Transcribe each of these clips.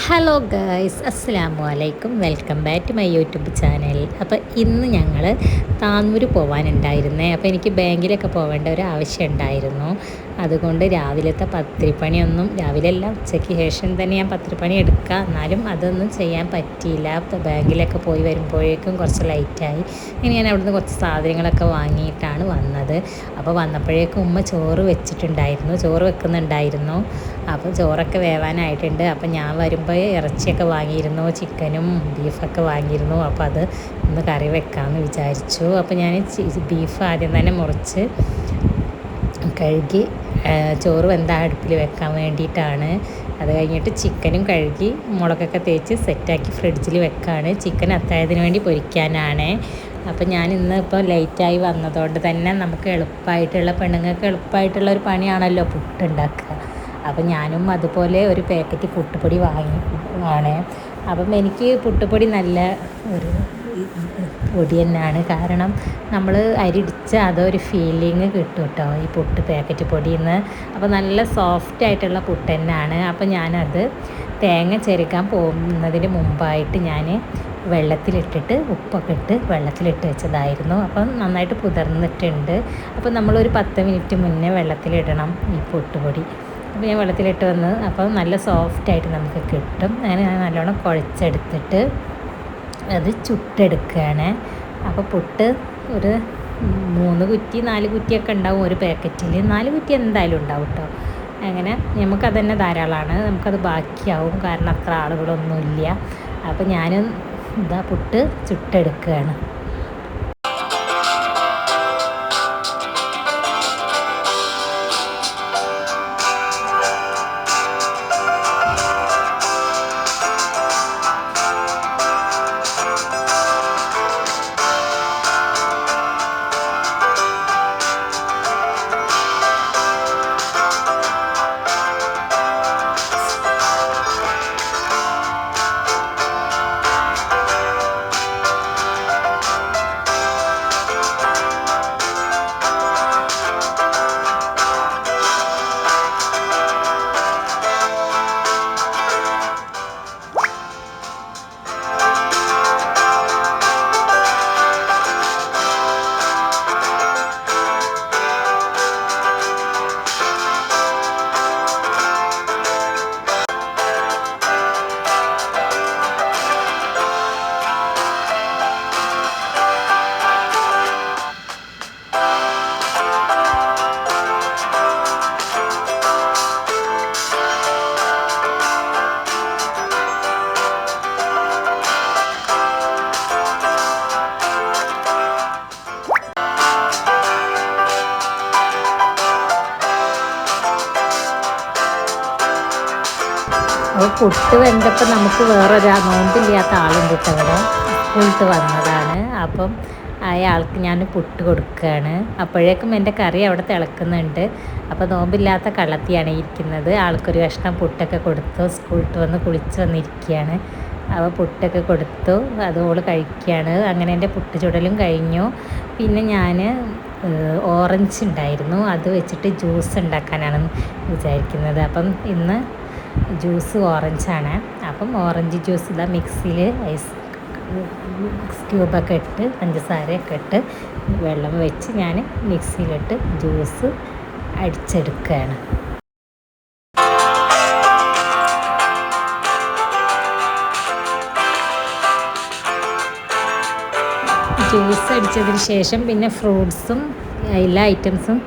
Hello guys, അസ്സലാമു അലൈക്കും. Welcome back to my YouTube channel. അപ്പോൾ ഇന്ന് ഞങ്ങൾ താന്നൂർ പോകാനുണ്ടായിരുന്നേ. അപ്പോൾ എനിക്ക് ബാങ്കിലൊക്കെ പോകേണ്ട ഒരു ആവശ്യം ഉണ്ടായിരുന്നു. അതുകൊണ്ട് രാവിലത്തെ പത്തിരിപ്പണിയൊന്നും രാവിലെ ഉച്ചയ്ക്ക് ശേഷം തന്നെ ഞാൻ പത്തിരിപ്പണി എടുക്കുക, എന്നാലും അതൊന്നും ചെയ്യാൻ പറ്റിയില്ല. ബാങ്കിലൊക്കെ പോയി വരുമ്പോഴേക്കും കുറച്ച് ലൈറ്റായി. ഇനി ഞാൻ അവിടുന്ന് കുറച്ച് സാധനങ്ങളൊക്കെ വാങ്ങിയിട്ടാണ് വന്നത്. അപ്പോൾ വന്നപ്പോഴേക്കും ഉമ്മ ചോറ് വെക്കുന്നുണ്ടായിരുന്നു. അപ്പോൾ ചോറൊക്കെ വേവാനായിട്ടുണ്ട്. അപ്പോൾ ഞാൻ വരുമ്പോൾ ഇറച്ചിയൊക്കെ വാങ്ങിയിരുന്നു, ചിക്കനും ബീഫൊക്കെ വാങ്ങിയിരുന്നു. അപ്പോൾ അത് ഒന്ന് കറി വെക്കാമെന്ന് വിചാരിച്ചു. അപ്പോൾ ഞാൻ ബീഫ് ആദ്യം തന്നെ മുറിച്ച് കഴുകി ചോറ് വെന്ത അടുപ്പിൽ വെക്കാൻ വേണ്ടിയിട്ടാണ്. അത് കഴിഞ്ഞിട്ട് ചിക്കനും കഴുകി മുളകൊക്കെ തേച്ച് സെറ്റാക്കി ഫ്രിഡ്ജിൽ വെക്കാണ്. ചിക്കൻ അത്താഴത്തിന് വേണ്ടി പൊരിക്കാനാണ്. അപ്പോൾ ഞാൻ ഇന്ന് ഇപ്പോൾ ലേറ്റായി വന്നതുകൊണ്ട് തന്നെ നമുക്ക് പെണ്ണുങ്ങൾക്ക് എളുപ്പമായിട്ടുള്ള ഒരു പണിയാണല്ലോ പുട്ടുണ്ടാക്കുക. അപ്പം ഞാനും അതുപോലെ ഒരു പാക്കറ്റ് പുട്ടുപൊടി വാങ്ങി. അപ്പം എനിക്ക് പുട്ടുപൊടി നല്ല ഒരു പൊടി തന്നെയാണ്. കാരണം നമ്മൾ അരിടിച്ച് അതൊരു ഫീലിങ് കിട്ടും കേട്ടോ ഈ പാക്കറ്റ് പൊടിയിൽ നിന്ന്. അപ്പോൾ നല്ല സോഫ്റ്റ് ആയിട്ടുള്ള പുട്ട് തന്നെയാണ്. അപ്പോൾ ഞാനത് തേങ്ങ ചെരുക്കാൻ പോകുന്നതിന് മുമ്പായിട്ട് ഞാൻ വെള്ളത്തിലിട്ടിട്ട് ഉപ്പൊക്കെ ഇട്ട് വെള്ളത്തിലിട്ട് വെച്ചതായിരുന്നു. അപ്പം നന്നായിട്ട് പുതിർന്നിട്ടുണ്ട്. അപ്പോൾ നമ്മളൊരു 10 മിനിറ്റ് മുന്നേ വെള്ളത്തിലിടണം ഈ പുട്ടുപൊടി. അപ്പോൾ ഞാൻ വെള്ളത്തിലിട്ട് വന്ന് അപ്പോൾ നല്ല സോഫ്റ്റായിട്ട് നമുക്ക് കിട്ടും. അങ്ങനെ ഞാൻ നല്ലോണം കുഴച്ചെടുത്തിട്ട് അത് ചുട്ടെടുക്കുകയാണ്. അപ്പോൾ പുട്ട് ഒരു 3 കുറ്റി 4 കുറ്റിയൊക്കെ ഉണ്ടാവും ഒരു പാക്കറ്റിൽ. 4 കുറ്റി എന്തായാലും ഉണ്ടാവും കേട്ടോ. അങ്ങനെ നമുക്കത് തന്നെ ധാരാളമാണ്. നമുക്കത് ബാക്കിയാവും, കാരണം അത്ര ആളുകളൊന്നുമില്ല. അപ്പോൾ ഞാൻ പുട്ട് ചുട്ടെടുക്കുകയാണ്. അപ്പോൾ പുട്ട് വെന്തപ്പോൾ നമുക്ക് നോമ്പില്ലാത്ത ആളുണ്ട് അവിടെ സ്കൂളിട്ട് വന്നതാണ്. അപ്പം അയാൾക്ക് ഞാൻ പുട്ട് കൊടുക്കുകയാണ്. അപ്പോഴേക്കും എൻ്റെ കറി അവിടെ തിളക്കുന്നുണ്ട്. അപ്പോൾ നോമ്പില്ലാത്ത കള്ളത്തിയാണ് ഇരിക്കുന്നത്. ആൾക്കൊരു കഷ്ണം പുട്ടൊക്കെ കൊടുത്തു. സ്കൂളിട്ട് വന്ന് കുളിച്ച് വന്നിരിക്കുകയാണ്. അപ്പോൾ പുട്ടൊക്കെ കൊടുത്തു, അതോട് കഴിക്കുകയാണ്. അങ്ങനെ എൻ്റെ പുട്ട് ചുടലും കഴിഞ്ഞു. പിന്നെ ഞാൻ ഓറഞ്ച് ഉണ്ടായിരുന്നു, അത് വെച്ചിട്ട് ജ്യൂസ് ഉണ്ടാക്കാനാണ് വിചാരിക്കുന്നത്. അപ്പം ഇന്ന് ജ്യൂസ് ഓറഞ്ചാണ്. അപ്പം ഓറഞ്ച് ജ്യൂസ് മിക്സിയിൽ ഐസ് ക്യൂബൊക്കെ ഇട്ട് പഞ്ചസാരയൊക്കെ ഇട്ട് വെള്ളം വെച്ച് ഞാൻ മിക്സിയിലിട്ട് ജ്യൂസ് അടിച്ചെടുക്കുകയാണ്. ജ്യൂസ് അടിച്ചതിന് ശേഷം പിന്നെ ഫ്രൂട്ട്സും എല്ലാ ഐറ്റംസും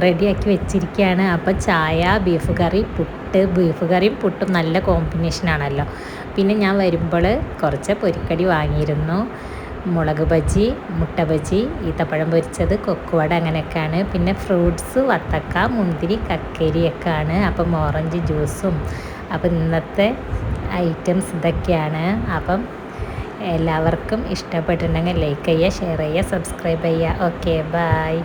റെഡിയാക്കി വെച്ചിരിക്കുകയാണ്. അപ്പോൾ ചായ, ബീഫ് കറിയും പുട്ടും നല്ല കോമ്പിനേഷനാണല്ലോ. പിന്നെ ഞാൻ വരുമ്പോൾ കുറച്ച് പൊരിക്കടി വാങ്ങിയിരുന്നു. മുളക് ബജി, മുട്ട ബജി, ഈത്തപ്പഴം പൊരിച്ചത്, കൊക്കുവട, അങ്ങനെയൊക്കെയാണ്. പിന്നെ ഫ്രൂട്ട്സ് വത്തക്ക, മുന്തിരി, കക്കരിയൊക്കെയാണ്. അപ്പം ഓറഞ്ച് ജ്യൂസും. അപ്പം ഇന്നത്തെ ഐറ്റംസ് ഇതൊക്കെയാണ്. അപ്പം എല്ലാവർക്കും ഇഷ്ടപ്പെട്ടിട്ടുണ്ടെങ്കിൽ ലൈക്ക് ചെയ്യുക, ഷെയർ ചെയ്യുക, സബ്സ്ക്രൈബ് ചെയ്യുക. Okay, by.